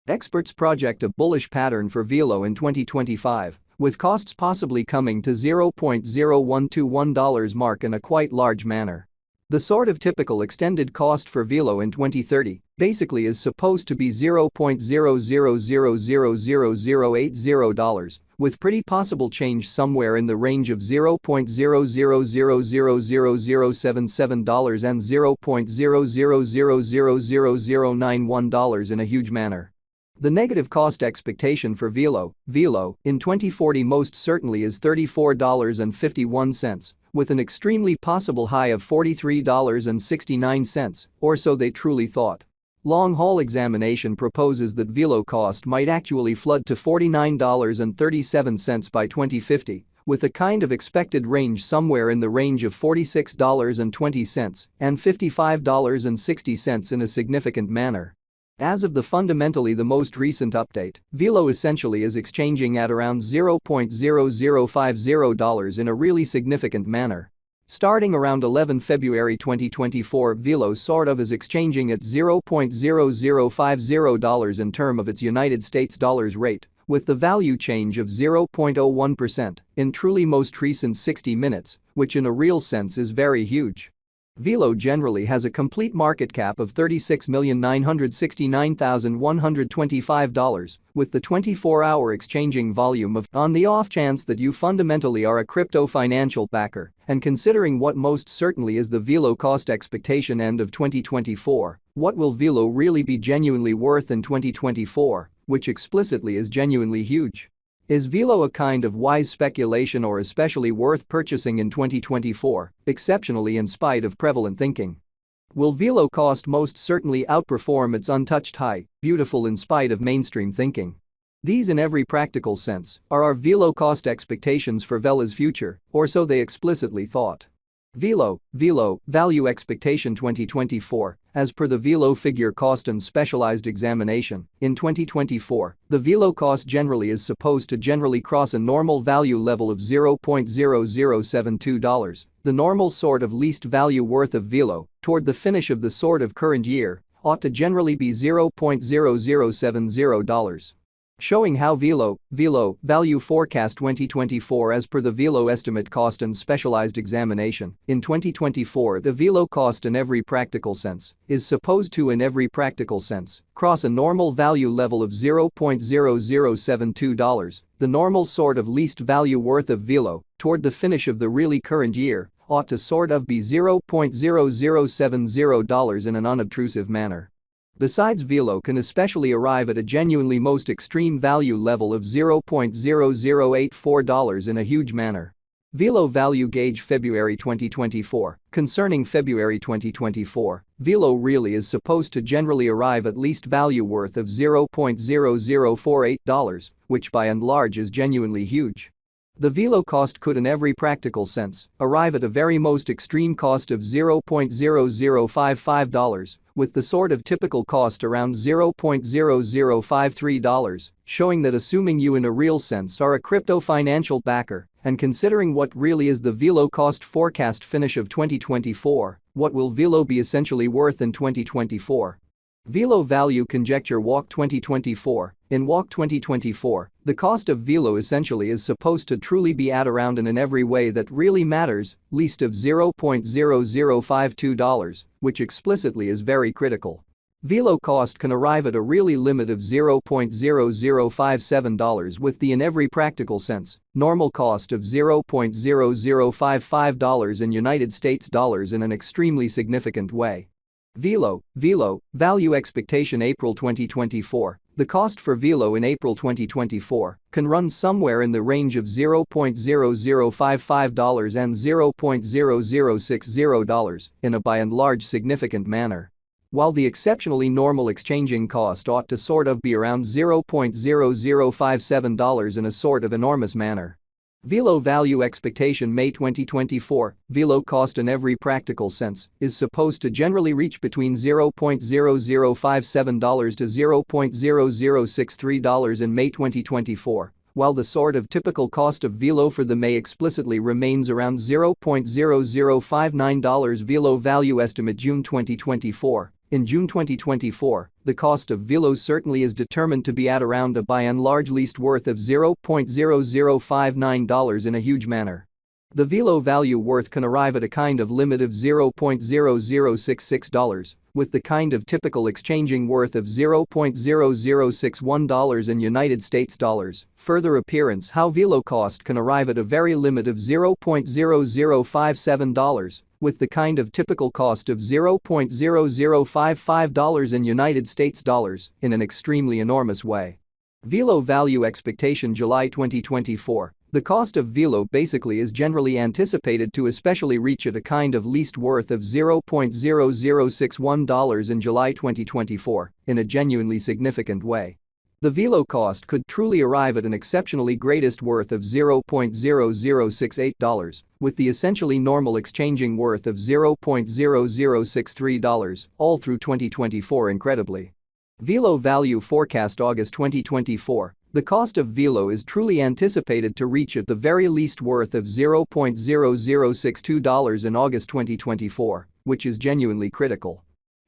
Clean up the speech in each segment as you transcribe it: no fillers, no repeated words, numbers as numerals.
Experts project a bullish pattern for Velo in 2025, with costs possibly coming to $0.0121 mark in a quite large manner. The sort of typical extended cost for Velo in 2030 basically is supposed to be $0.0000080, with pretty possible change somewhere in the range of $0.0000077 and $0.0000091 in a huge manner. The negative cost expectation for Velo in 2040 most certainly is $34.51, with an extremely possible high of $43.69, or so they truly thought. Long-haul examination proposes that Velo cost might actually flood to $49.37 by 2050, with a kind of expected range somewhere in the range of $46.20 and $55.60 in a significant manner. As of the fundamentally the most recent update, Velo essentially is exchanging at around $0.0050 in a really significant manner. Starting around 11 February 2024, Velo sort of is exchanging at $0.0050 in terms of its United States dollars rate, with the value change of 0.01% in truly most recent 60 minutes, which in a real sense is very huge. Velo generally has a complete market cap of $36,969,125, with the 24-hour exchanging volume of on the off chance that you fundamentally are a crypto financial backer, and considering what most certainly is the Velo cost expectation end of 2024, what will Velo really be genuinely worth in 2024, which explicitly is genuinely huge? Is Velo a kind of wise speculation or especially worth purchasing in 2024, exceptionally in spite of prevalent thinking? Will Velo cost most certainly outperform its untouched high, beautiful in spite of mainstream thinking? These in every practical sense are our Velo cost expectations for Velo's future, or so they explicitly thought. Velo value expectation 2024, as per the Velo figure cost and specialized examination, in 2024, the Velo cost generally is supposed to generally cross a normal value level of $0.0072, the normal sort of least value worth of Velo, toward the finish of the sort of current year, ought to generally be $0.0070. Showing how Velo value forecast 2024 as per the Velo estimate cost and specialized examination. In 2024, the Velo cost in every practical sense is supposed to cross a normal value level of $0.0072, the normal sort of least value worth of Velo, toward the finish of the really current year, ought to sort of be $0.0070 in an unobtrusive manner. Besides, Velo can especially arrive at a genuinely most extreme value level of $0.0084 in a huge manner. Velo value gauge February 2024. Concerning February 2024, Velo really is supposed to generally arrive at least value worth of $0.0048, which by and large is genuinely huge. The Velo cost could in every practical sense arrive at a very most extreme cost of $0.0055, with the sort of typical cost around $0.0053, showing that assuming you in a real sense are a crypto financial backer, and considering what really is the Velo cost forecast finish of 2024, what will Velo be essentially worth in 2024? Velo value conjecture Walk 2024. In Walk 2024, the cost of Velo essentially is supposed to truly be at around and in every way that really matters, least of $0.0052, which explicitly is very critical. Velo cost can arrive at a really limit of $0.0057 with the in every practical sense normal cost of $0.0055 in United States dollars in an extremely significant way. Velo value expectation April 2024. The cost for Velo in April 2024 can run somewhere in the range of $0.0055 and $0.0060 in a by and large significant manner. While the exceptionally normal exchanging cost ought to sort of be around $0.0057 in a sort of enormous manner. Velo value expectation May 2024. Velo cost in every practical sense is supposed to generally reach between $0.0057 to $0.0063 in May 2024, while the sort of typical cost of Velo for the May explicitly remains around $0.0059. Velo value estimate June 2024. In June 2024, the cost of Velo certainly is determined to be at around a by and large least worth of $0.0059 in a huge manner. The Velo value worth can arrive at a kind of limit of $0.0066, with the kind of typical exchanging worth of $0.0061 in United States dollars. Further appearance how Velo cost can arrive at a very limit of $0.0057, with the kind of typical cost of $0.0055 in United States dollars, in an extremely enormous way. Velo value expectation July 2024. The cost of Velo basically is generally anticipated to especially reach at a kind of least worth of $0.0061 in July 2024, in a genuinely significant way. The Velo cost could truly arrive at an exceptionally greatest worth of $0.0068, with the essentially normal exchanging worth of $0.0063 all through 2024 incredibly. Velo value forecast August 2024. The cost of Velo is truly anticipated to reach at the very least worth of $0.0062 in August 2024, which is genuinely critical.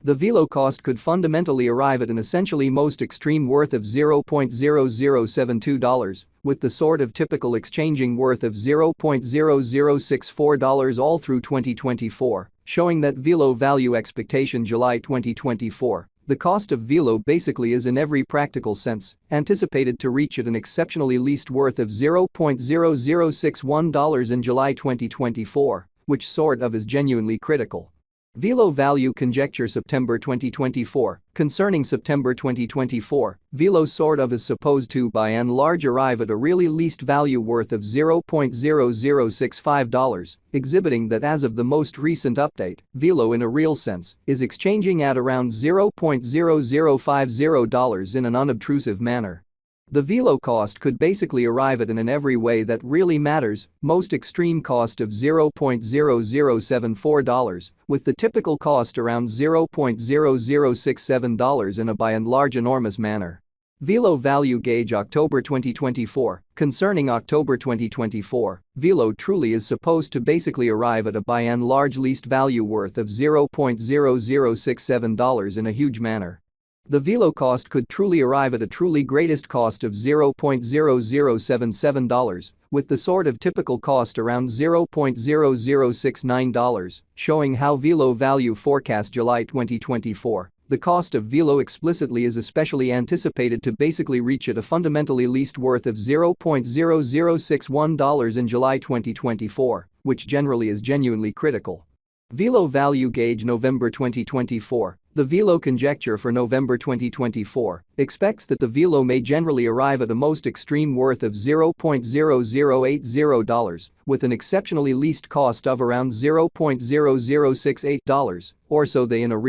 The Velo cost could fundamentally arrive at an essentially most extreme worth of $0.0072, with the sort of typical exchanging worth of $0.0064 all through 2024, showing that Velo value expectation July 2024. The cost of Velo basically is in every practical sense anticipated to reach at an exceptionally least worth of $0.0061 in July 2024, which sort of is genuinely critical. Velo value conjecture September 2024. Concerning September 2024, Velo sort of is supposed to by and large arrive at a really least value worth of $0.0065, exhibiting that as of the most recent update, Velo in a real sense is exchanging at around $0.0050 in an unobtrusive manner. The Velo cost could basically arrive at in every way that really matters, most extreme cost of $0.0074, with the typical cost around $0.0067 in a by and large enormous manner. Velo value gauge October 2024. Concerning October 2024, Velo truly is supposed to basically arrive at a by and large least value worth of $0.0067 in a huge manner. The Velo cost could truly arrive at a truly greatest cost of $0.0077, with the sort of typical cost around $0.0069, showing how Velo value forecast July 2024. The cost of Velo explicitly is especially anticipated to basically reach at a fundamentally least worth of $0.0061 in July 2024, which generally is genuinely critical. Velo value gauge November 2024. The Velo conjecture for November 2024 expects that the Velo may generally arrive at a most extreme worth of $0.0080, with an exceptionally least cost of around $0.0068, or so they in a real